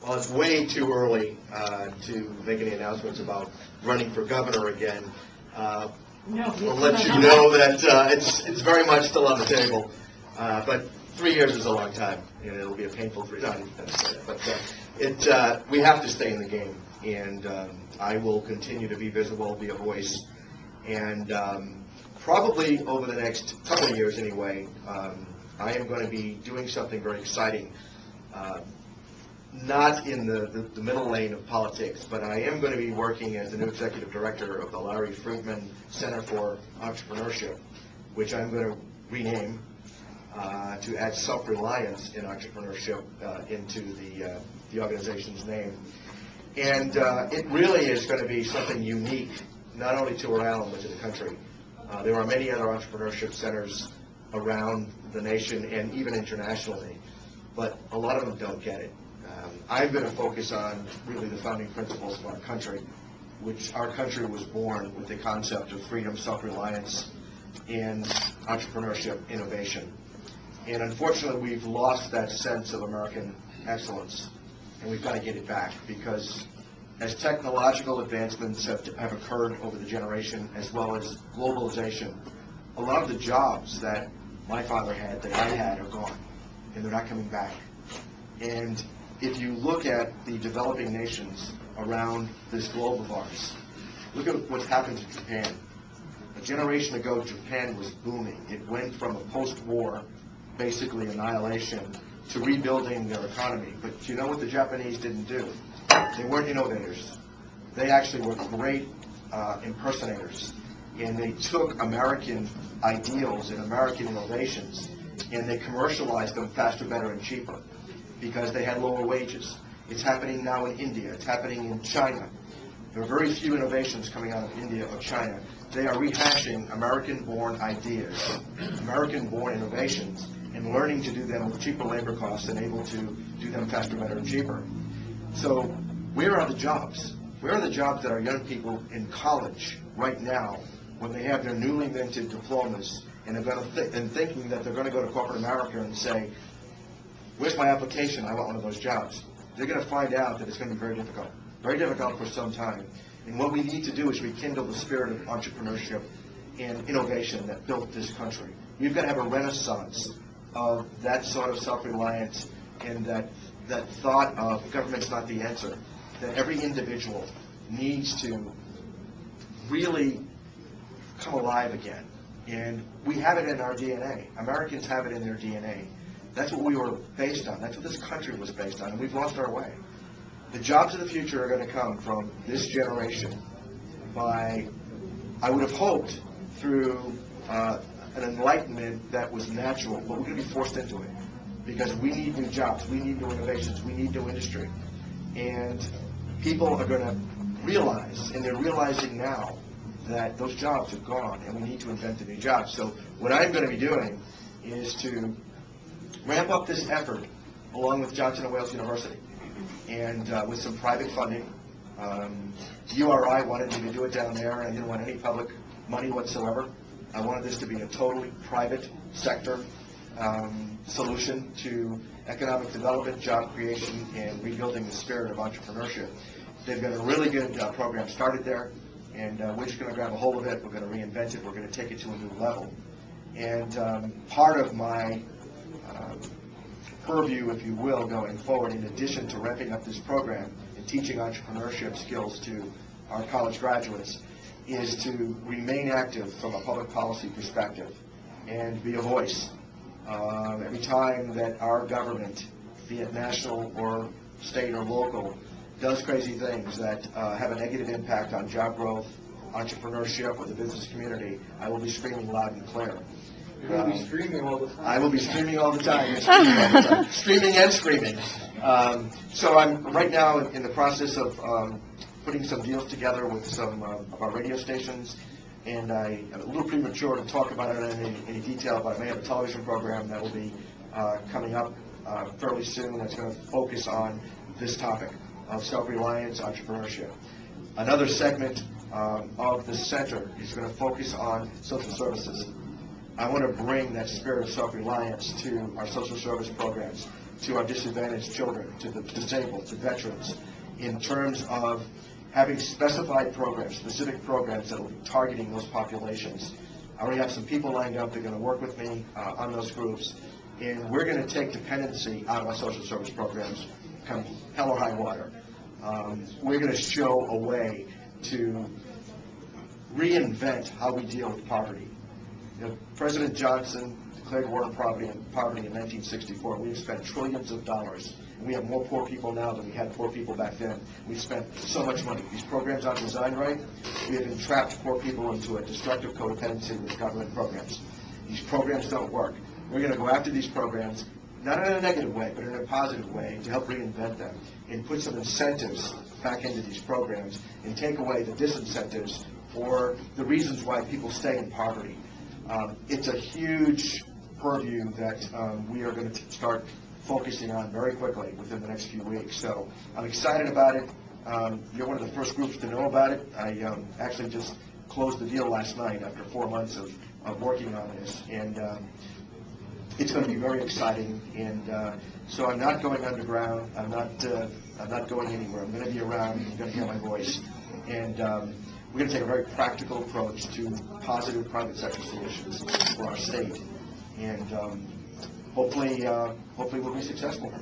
Well, it's way too early to make any announcements about running for governor again. I'll let you know that it's very much still on the table. But 3 years is a long time, and it'll be a painful 3 years. But we have to stay in the game, and I will continue to be visible, be a voice, and probably over the next couple of years anyway, I am going to be doing something very exciting. Not in the middle lane of politics, but I am going to be working as the new executive director of the Larry Friedman Center for Entrepreneurship, which I'm going to rename to add self-reliance in entrepreneurship into the organization's name. And it really is going to be something unique, not only to Rhode Island, but to the country. There are many other entrepreneurship centers around the nation and even internationally, but a lot of them don't get it. I'm going to focus on really the founding principles of our country, which our country was born with the concept of freedom, self-reliance, and entrepreneurship innovation. And unfortunately, we've lost that sense of American excellence, and we've got to get it back, because as technological advancements have occurred over the generation, as well as globalization, a lot of the jobs that my father had, that I had, are gone, and they're not coming back. And if you look at the developing nations around this globe of ours, look at what's happened to Japan. A generation ago, Japan was booming. It went from a post-war, basically annihilation, to rebuilding their economy. But you know what the Japanese didn't do? They weren't innovators. They actually were great impersonators. And they took American ideals and American innovations, and they commercialized them faster, better, and cheaper, because they had lower wages. It's happening now in India. It's happening in China. There are very few innovations coming out of India or China. They are rehashing American-born ideas, American-born innovations, and learning to do them with cheaper labor costs and able to do them faster, better, and cheaper. So where are the jobs? Where are the jobs that our young people in college right now, when they have their newly minted diplomas, and they're going to and thinking that they're going to go to corporate America and say, where's my application? I want one of those jobs. They're going to find out that it's going to be very difficult for some time. And what we need to do is rekindle the spirit of entrepreneurship and innovation that built this country. We've got to have a renaissance of that sort of self-reliance and that thought of government's not the answer, that every individual needs to really come alive again. And we have it in our DNA. Americans have it in their DNA. That's what we were based on. That's what this country was based on, and we've lost our way. The jobs of the future are going to come from this generation by, I would have hoped, through an enlightenment that was natural, but we're going to be forced into it, because we need new jobs, we need new innovations, we need new industry. And people are going to realize, and they're realizing now, that those jobs are gone, and we need to invent the new jobs. So what I'm going to be doing is to ramp up this effort along with Johnston & Wales University, and with some private funding. URI wanted me to do it down there, and I didn't want any public money whatsoever. I wanted this to be a totally private sector solution to economic development, job creation, and rebuilding the spirit of entrepreneurship. They've got a really good program started there, and we're just going to grab a hold of it. We're going to reinvent it. We're going to take it to a new level. And part of my purview, if you will, going forward, in addition to ramping up this program and teaching entrepreneurship skills to our college graduates, is to remain active from a public policy perspective and be a voice. Every time that our government, be it national or state or local, does crazy things that have a negative impact on job growth, entrepreneurship, or the business community, I will be screaming loud and clear. You will be streaming all the time. I will be streaming all the time. Streaming and screaming. So I'm right now in the process of putting some deals together with some of our radio stations, and I'm a little premature to talk about it in any detail, but I may have a television program that will be coming up fairly soon that's going to focus on this topic of self-reliance, entrepreneurship. Another segment of the center is going to focus on social services. I want to bring that spirit of self-reliance to our social service programs, to our disadvantaged children, to the disabled, to veterans, in terms of having specified programs, specific programs that will be targeting those populations. I already have some people lined up. They're going to work with me on those groups, and we're going to take dependency out of our social service programs, come hell or high water. We're going to show a way to reinvent how we deal with poverty. You know, President Johnston declared war on poverty in 1964. We've spent trillions of dollars. And we have more poor people now than we had poor people back then. We've spent so much money. These programs aren't designed right. We have entrapped poor people into a destructive codependency with government programs. These programs don't work. We're going to go after these programs, not in a negative way, but in a positive way, to help reinvent them and put some incentives back into these programs and take away the disincentives or the reasons why people stay in poverty. It's a huge purview that we are going to start focusing on very quickly within the next few weeks. So I'm excited about it. You're one of the first groups to know about it. I actually just closed the deal last night after 4 months of working on this, and it's going to be very exciting. And so I'm not going underground. I'm not going anywhere. I'm going to be around. You're going to hear my voice, and we're going to take a very practical approach to positive private sector solutions for our state, and hopefully we'll be successful.